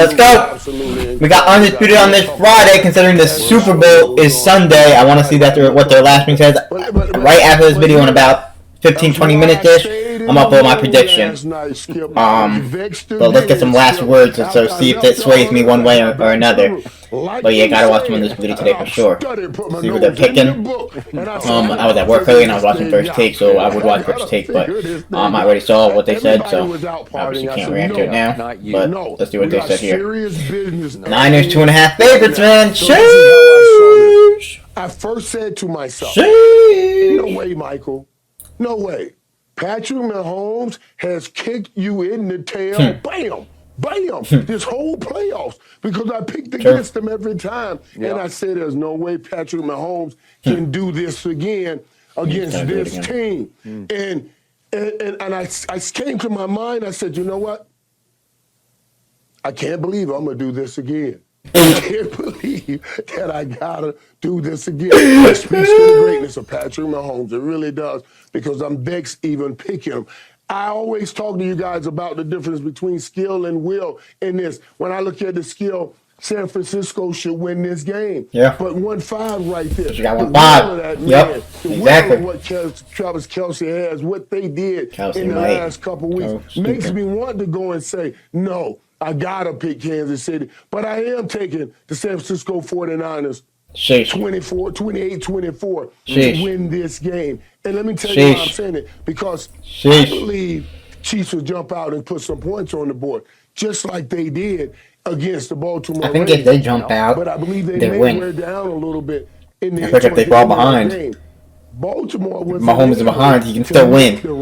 Let's go. We got Undisputed on this Friday, considering the Super Bowl is Sunday. I want to see what their last week says. Right after this video in about 15-20 minutes-ish, I'm up with my prediction. But let's get some last words, so see if that sways me one way or another. But yeah, gotta watch them on this video today for sure. See what they're picking. I was at work early and I was watching First Take, so I would watch First Take, but I already saw what they said, so obviously can't react to it now. But let's see what they said here. Niners 2.5 favorites, man. Sheesh. I first said to myself, sheesh. No way, Michael. No way. Patrick Mahomes has kicked you in the tail. Bam. Bam. This whole playoffs. Because I picked against them every time. And I said there's no way Patrick Mahomes can do this again against this team. And I came to my mind, I said, you know what? I can't believe I'm going to do this again. I can't believe that I gotta do this again. It speaks to the greatness of Patrick Mahomes. It really does, because I'm vexed even picking him. I always talk to you guys about the difference between skill and will in this. When I look at the skill, San Francisco should win this game. Yeah. But 1-5 right there. You got 1-5. Yep. Exactly. What Travis Kelce has, what they did in the last couple weeks, makes me want to go and say, no, I gotta pick Kansas City, but I am taking the San Francisco 49ers 28-24 to win this game. And let me tell you why I'm saying it, because I believe Chiefs will jump out and put some points on the board, just like they did against the Baltimore Ravens. I think if they jump out, but I believe they may wear down a little bit in the if they fall behind. Game. Baltimore was Mahomes is behind, he can still win. You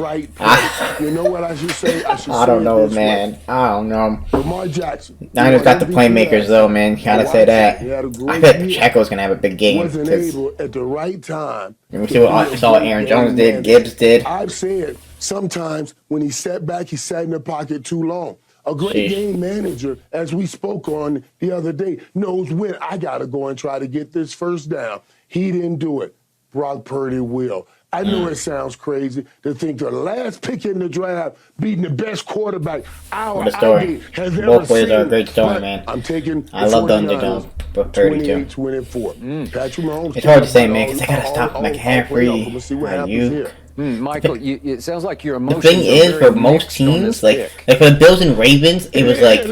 know what I should say? I don't know, man. I don't know. Lamar Jackson. Niners got the playmakers, though, man. Gotta say that. I bet Pacheco's gonna have a big game. Wasn't able at the right time. And we saw what Aaron Jones did, Gibbs did. I've said sometimes when he sat back, he sat in the pocket too long. A great game manager, as we spoke on the other day, knows when I gotta go and try to get this first down. He didn't do it. Brock Purdy will. I know it sounds crazy to think the last pick in the draft beating the best quarterback What a story. Both players are a great story, man. I'm taking I love the underdog, but Purdy too. 28-24. Patrick Mahomes. It's hard to say, man, because they gotta stop McCaffrey. Michael, it sounds like your emotions. The thing is, for most teams, like for the Bills and Ravens, it was like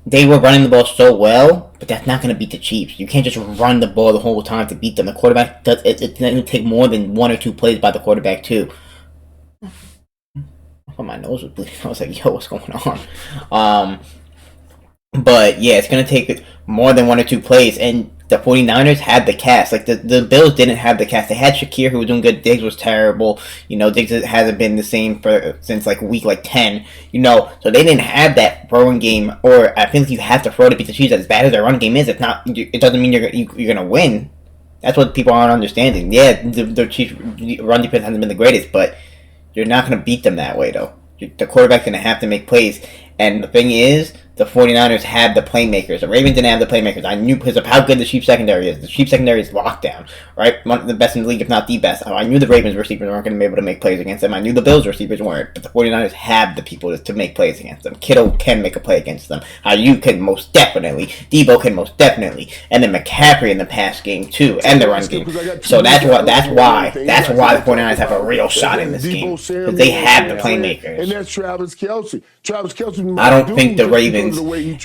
they were running the ball so well, but that's not going to beat the Chiefs. You can't just run the ball the whole time to beat them. The quarterback does it's going to take more than 1 or 2 plays by the quarterback too. Oh, my nose was bleeding. I was like, yo, what's going on? But yeah, it's going to take more than 1 or 2 plays, and the 49ers had the cast. Like, the Bills didn't have the cast. They had Shakir, who was doing good. Diggs was terrible. You know, Diggs hasn't been the same since, like, week, 10. You know, so they didn't have that throwing game. Or I think you have to throw to beat the Chiefs. As bad as their run game is, it doesn't mean you're going to win. That's what people aren't understanding. Yeah, the Chiefs' run defense hasn't been the greatest, but you're not going to beat them that way, though. The quarterback's going to have to make plays. And the thing is, the 49ers had the playmakers. The Ravens didn't have the playmakers. I knew because of how good the Chiefs secondary is. The Chiefs secondary is locked down, right? One of the best in the league, if not the best. I knew the Ravens receivers weren't going to be able to make plays against them. I knew the Bills receivers weren't. But the 49ers have the people to make plays against them. Kittle can make a play against them. Ayuk can most definitely. Debo can most definitely. And then McCaffrey in the pass game, too. And the run game. So that's why the 49ers have a real shot in this game. Because they have the playmakers. And that's Travis Kelce. I don't think the Ravens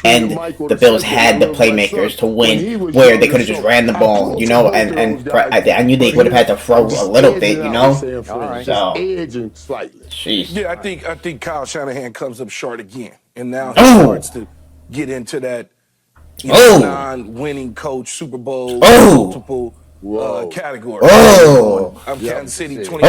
and the Bills had the playmakers to win, where they could have just ran the ball, you know, and I knew they would have had to throw a little bit, you know. So, jeez. Yeah, I think Kyle Shanahan comes up short again, and now he starts to get into that non-winning coach, Super Bowl, multiple category. I'm Kansas City 20.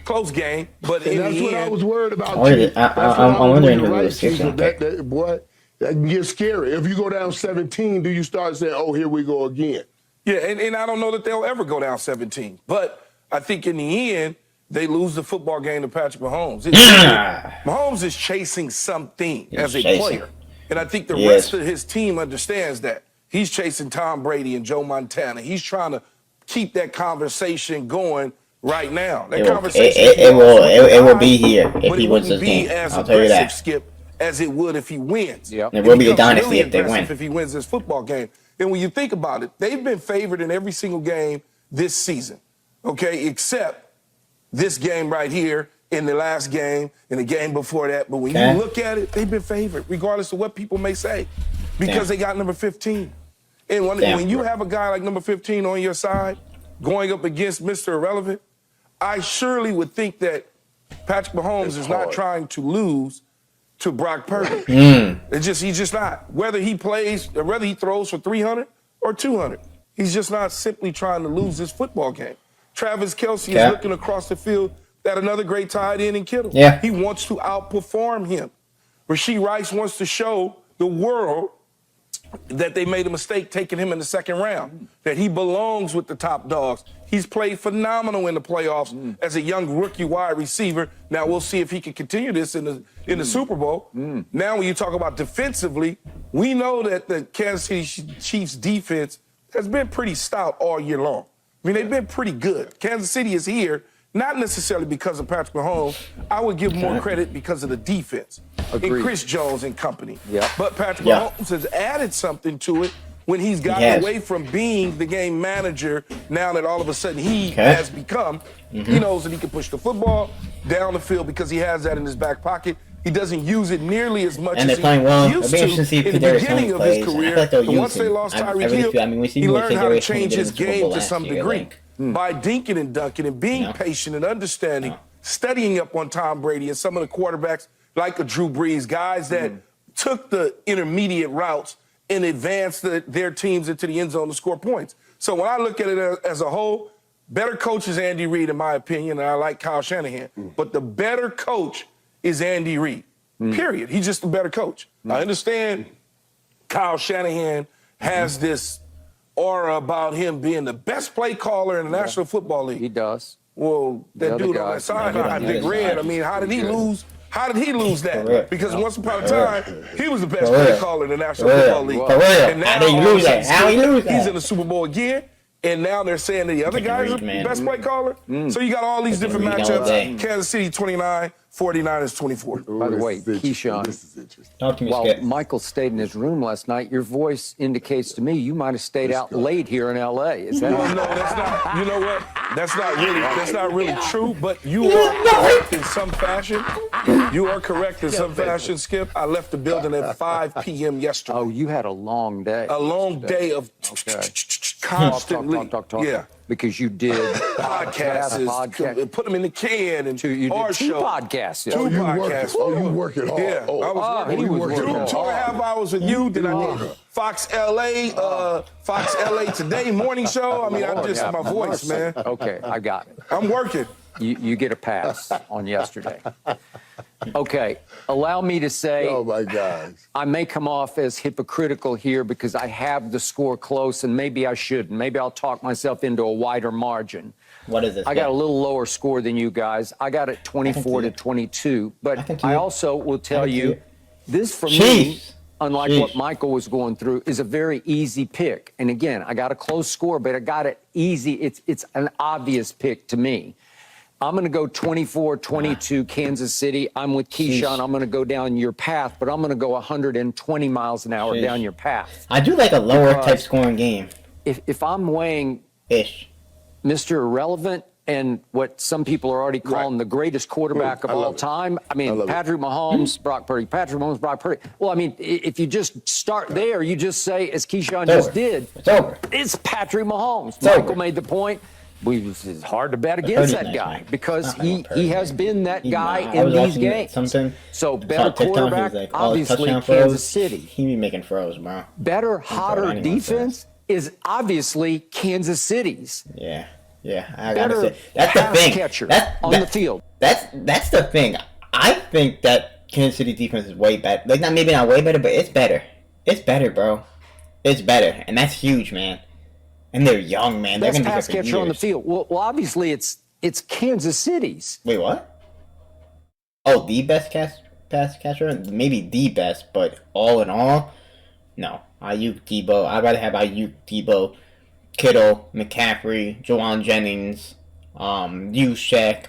Close game, but in that's the what end, I was worried about. I'm wondering who this is. That can get scary. If you go down 17, do you start saying, "Oh, here we go again"? Yeah, and I don't know that they'll ever go down 17, but I think in the end they lose the football game to Patrick Mahomes. Mahomes is chasing something as a player, and I think the rest of his team understands that. He's chasing Tom Brady and Joe Montana. He's trying to keep that conversation going right now. That conversation it will be here if he wins this game. I'll tell you that. Skip, as it would if he wins. Yep. It will be a becomes dynasty really if they impressive win. if he wins this football game. And when you think about it, they've been favored in every single game this season, okay, except this game right here, in the last game, in the game before that. But when you look at it, they've been favored, regardless of what people may say, because they got number 15. And when you have a guy like number 15 on your side going up against Mr. Irrelevant, I surely would think that Patrick Mahomes is not trying to lose to Brock Purdy. He's just not. Whether he throws for 300 or 200, he's just not simply trying to lose this football game. Travis Kelce is looking across the field at another great tight end in Kittle. Yeah. He wants to outperform him. Rasheed Rice wants to show the world that they made a mistake taking him in the second round, that he belongs with the top dogs. He's played phenomenal in the playoffs as a young rookie wide receiver. Now we'll see if he can continue this in the Super Bowl. Now when you talk about defensively, we know that the Kansas City Chiefs defense has been pretty stout all year long. I mean, they've been pretty good. Kansas City is here, not necessarily because of Patrick Mahomes. I would give more credit because of the defense. Agreed. And Chris Jones and company. Yep. But Patrick Mahomes has added something to it when he's gotten away from being the game manager. Now that all of a sudden he has become, he knows that he can push the football down the field because he has that in his back pocket. He doesn't use it nearly as much as he used to in the beginning of his career. But once they lost Tyreek Hill, he learned how to change his game to some degree by dinking and dunking and being patient and understanding, studying up on Tom Brady and some of the quarterbacks like a Drew Brees, guys that took the intermediate routes and advanced their teams into the end zone to score points. So when I look at it as a whole, better coach is Andy Reid, in my opinion, and I like Kyle Shanahan. But the better coach is Andy Reid, period. He's just a better coach. I understand Kyle Shanahan has this aura about him being the best play caller in the National Football League. He does. Well, that dude on that sideline, Big Red, I mean, how did he lose? How did he lose that? Because once upon a time, he was the best play caller in the National Football League. And now how did he lose that? How he lose that? He's in the Super Bowl again. And now they're saying that the other guys are the best play caller. So you got all these different matchups. Kansas City 29, 49ers 24. By the way, Keyshawn, This is interesting. Talk to me, while Skip. Michael stayed in his room last night, your voice indicates to me you might have stayed out late here in L.A. Is that Well, no, that's not. You know what? That's not really true. But you are correct in some fashion. You are correct in some fashion, Skip. I left the building at 5 p.m. yesterday. Oh, you had a long day. A long day of constantly. Talk. Yeah. Because you did podcasts, put them in the can, and you our did two show. podcasts. Two You podcasts. working? You working hard? Yeah, I was working. he was working hard. 2.5 hours with you. Then I did Fox LA Today morning show. I mean, I just my voice, man. Okay, I got it. I'm working. You get a pass on yesterday. Okay, allow me to say, Oh my gosh. I may come off as hypocritical here because I have the score close, and maybe I shouldn't. Maybe I'll talk myself into a wider margin. What is this? I got a little lower score than you guys. I got it 24 to 22. But I also will tell you, this for me, unlike what Michael was going through, is a very easy pick. And again, I got a close score, but I got it easy. It's an obvious pick to me. I'm going to go 24-22 Kansas City. I'm with Keyshawn. I'm going to go down your path, but I'm going to go 120 miles an hour down your path. I do like a lower type scoring game. If I'm weighing Mr. Irrelevant and what some people are already calling the greatest quarterback of all time, I mean, Patrick Mahomes, Brock Purdy, Patrick Mahomes, Brock Purdy. Well, I mean, if you just start there, you just say, as Keyshawn just did, it's over. It's Patrick Mahomes. It's Michael over. made the point. It's hard to bet against that guy because he has been that guy in these games. So better quarterback, obviously Kansas City. He be making throws, bro. Better, hotter defense is obviously Kansas City's. Yeah, I better gotta say that's the thing. Catcher on the field. That's the thing. I think that Kansas City defense is way better. Like maybe not way better, but it's better. It's better, bro. It's better, and that's huge, man. And they're young, man. They're Best gonna pass be here for catcher on the years. field. Well, obviously it's Kansas City's. Wait, what? Oh, the best pass catcher? Maybe the best, but all in all, no. Ayuk, Debo. I'd rather have Ayuk, Debo, Kittle, McCaffrey, Jawan Jennings, Juszczyk.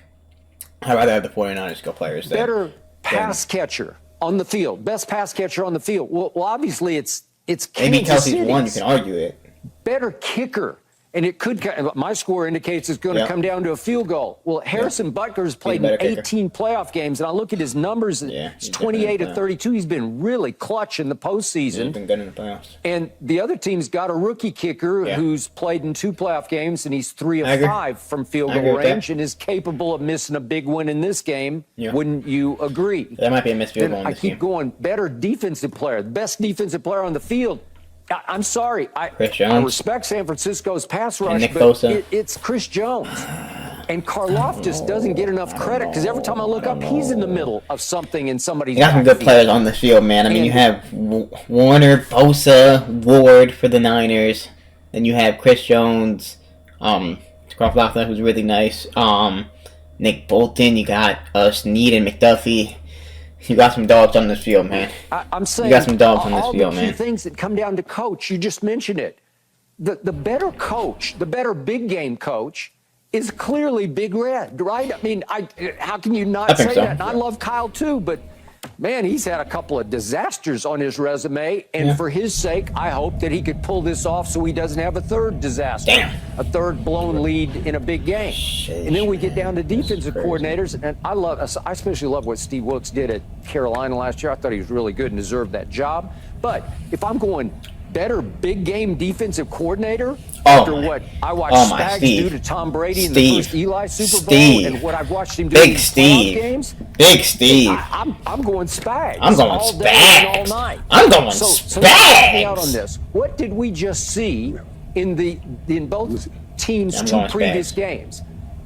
I'd rather have the 49ers skill players there. Better pass catcher on the field, best pass catcher on the field. Well, obviously it's maybe Kansas Kelsey's City. one. You can argue it. Better kicker. And it could, my score indicates it's going to come down to a field goal. Well, Harrison Butker's played in 18 playoff games, and I look at his numbers, it's 28 to 32. He's been really clutch in the postseason. He's been good in the playoffs. And the other team's got a rookie kicker who's played in 2 playoff games, and he's 3 of 5 from field goal range and is capable of missing a big one in this game. Wouldn't you agree? That might be a missed field goal in I this keep game. going, better defensive player, the best defensive player on the field. I'm sorry. I respect San Francisco's pass rush, but it's Chris Jones. And Karlaftis doesn't get enough credit because every time I look up, he's in the middle of something in somebody's You got some good players on the field, man. I mean, you have Warner, Bosa, Ward for the Niners. Then you have Chris Jones, Karlaftis, who's really nice. Nick Bolton. You got Snead and McDuffie. You got some dogs on this field, man. I'm saying you got some dogs on this field, man. All the key things that come down to coach, you just mentioned it. The better coach, the better big game coach, is clearly Big Red, right? I mean, how can you not say that? And I love Kyle too, but man, he's had a couple of disasters on his resume, and for his sake, I hope that he could pull this off so he doesn't have a third disaster, a third blown lead in a big game. And then we get down to defensive coordinators, and I especially love what Steve Wilkes did at Carolina last year. I thought he was really good and deserved that job. But if I'm going better big game defensive coordinator after what I watched Spags do to Tom Brady in the first Eli Super Bowl and what I've watched him do in these playoff games. Big Steve. I'm going Spags. I'm going all Spags. Day and all night. I'm going so Spags. Help me out on this. What did we just see in both teams' 2 previous games?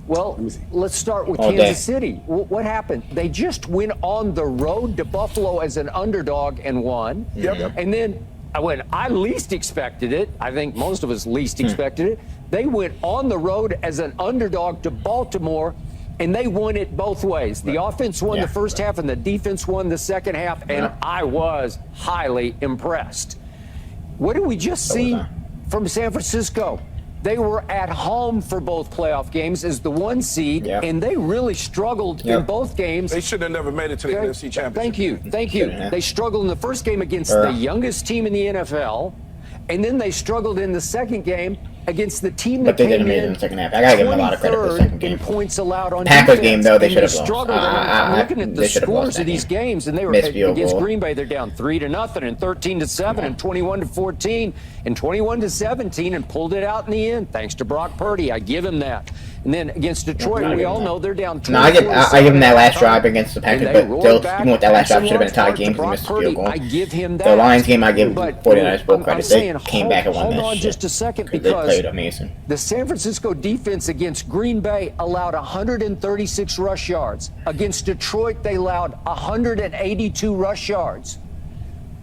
Well, let's start with Kansas City. What happened? They just went on the road to Buffalo as an underdog and won. And then when I least expected it, I think most of us least expected it, they went on the road as an underdog to Baltimore, and they won it both ways. The offense won the first half, and the defense won the second half, and I was highly impressed. What did we just see from San Francisco? They were at home for both playoff games as the 1 seed, and they really struggled in both games. They should have never made it to the NFC Championship. Thank you. They struggled in the first game against the youngest team in the NFL, and then they struggled in the second game against the team that came in the second half. I gotta give them a lot of credit for the second game. In points allowed on Packers defense. game though, they should have lost. I'm looking at the scores of these games, and they were against Green Bay. They're down 3-0, and 13-7, and 21-14, and 21-17, and pulled it out in the end thanks to Brock Purdy. I give him that. And then against Detroit, we all know they're down 24. I give him that last drive against the Packers, but still, even with that last drive, should have been a tie game because he missed the field goal. I give him that. The Lions game, I give 49ers full credit. They came back and won that shit. Hold on just a second, because they played amazing. The San Francisco defense against Green Bay allowed 136 rush yards. Against Detroit, they allowed 182 rush yards.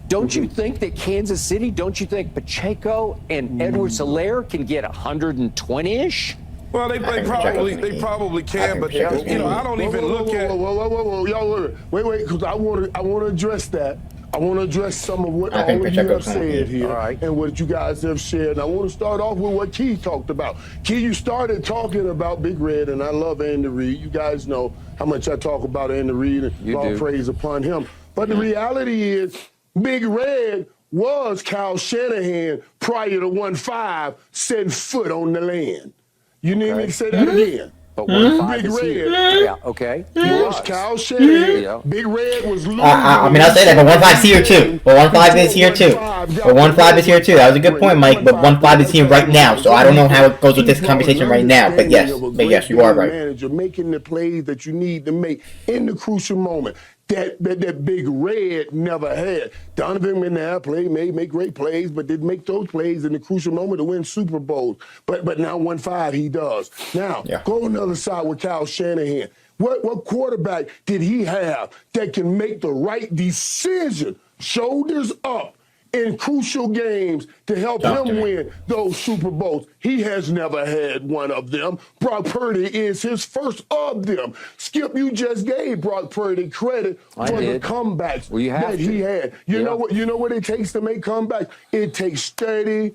Don't you think that Kansas City, don't you think Pacheco and Edwards-Helaire can get 120-ish? Well, they probably can, but I don't even look at. Y'all, wait, because I want to address that. I want to address some of what all of you have said here and what you guys have shared. And I want to start off with what Key talked about. Key, you started talking about Big Red, and I love Andy Reid. You guys know how much I talk about Andy Reid and all praise upon him. But the reality is, Big Red was Kyle Shanahan prior to 1-5 setting foot on the land. You need me to say that again? But 1-5 Big is Red. here. Yeah, okay. Was Kyle Shanahan. Big Red was losing. I mean, I'll say that, but 1-5 is here too. But 1-5 is here too. But 1-5 is here too. That was a good point, Mike. But 1-5 is here right now, so I don't know how it goes with this conversation right now. But yes, you are right. Manager making the plays that you need to make in the crucial moment. That Big Red never had. Donovan McNabb made great plays, but didn't make those plays in the crucial moment to win Super Bowls. But now 1-5 he does. Now, go on the other side with Kyle Shanahan. What quarterback did he have that can make the right decision, shoulders up, in crucial games to help him win those Super Bowls? He has never had one of them. Brock Purdy is his first of them. Skip, you just gave Brock Purdy credit for the comebacks that he had. You know what it takes to make comebacks? It takes steady,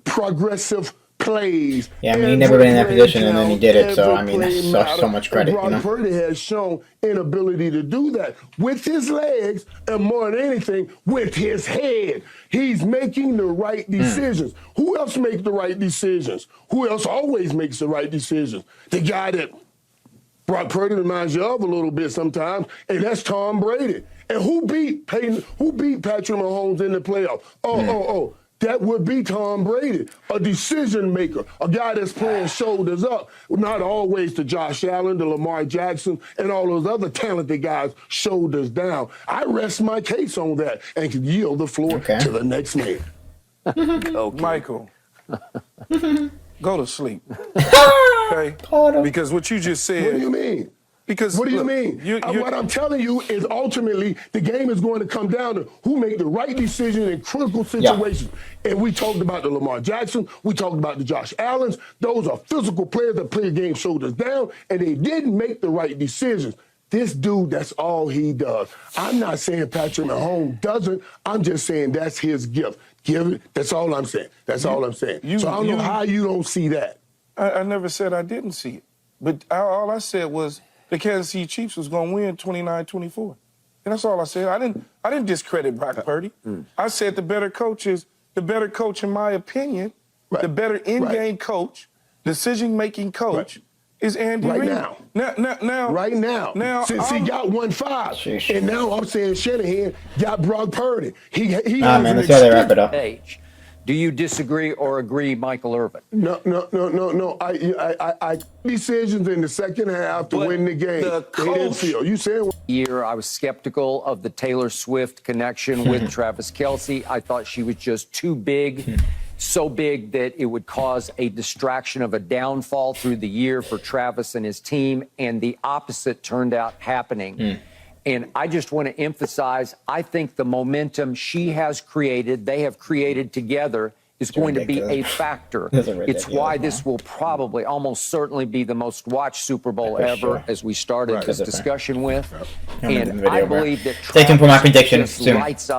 progressive plays. Yeah, I mean, he never been in that position, and then he did it. So I mean, that's so much credit. Brock Purdy has shown inability to do that with his legs, and more than anything, with his head. He's making the right decisions. Who else makes the right decisions? Who else always makes the right decisions? The guy that Brock Purdy reminds you of a little bit sometimes, and that's Tom Brady. And who beat Patrick Mahomes in the playoffs? That would be Tom Brady, a decision maker, a guy that's playing shoulders up, not always to Josh Allen, to Lamar Jackson, and all those other talented guys shoulders down. I rest my case on that and can yield the floor to the next man. Michael, go to sleep. Okay? Because what you just said. What do you mean? Because what do you mean? What I'm telling you is ultimately the game is going to come down to who make the right decision in critical situations. Yeah. And we talked about the Lamar Jackson. We talked about the Josh Allens. Those are physical players that play a game shoulders down, and they didn't make the right decisions. This dude, that's all he does. I'm not saying Patrick Mahomes doesn't. I'm just saying that's his gift. Give it. That's all I'm saying. That's all I'm saying. So I don't know how you don't see that. I never said I didn't see it. But all I said was the Kansas City Chiefs was going to win 29-24. And that's all I said. I didn't discredit Brock Purdy. I said the better coach, in my opinion, the better in-game coach, decision-making coach is Andy Reid. Right now. Since he got 1-5. And now I'm saying Shanahan got Brock Purdy. He man, let's go wrap it up. Do you disagree or agree, Michael Irvin? No. I decisions in the second half to win the game. They didn't feel. You said I was skeptical of the Taylor Swift connection with Travis Kelce. I thought she was just too big, so big that it would cause a distraction of a downfall through the year for Travis and his team, and the opposite turned out happening. And I just want to emphasize, I think the momentum they have created together is going to be a factor. It's why this will probably, almost certainly be the most watched Super Bowl ever, as we started this discussion with. And I believe that Stay tuned for my prediction soon. lights up.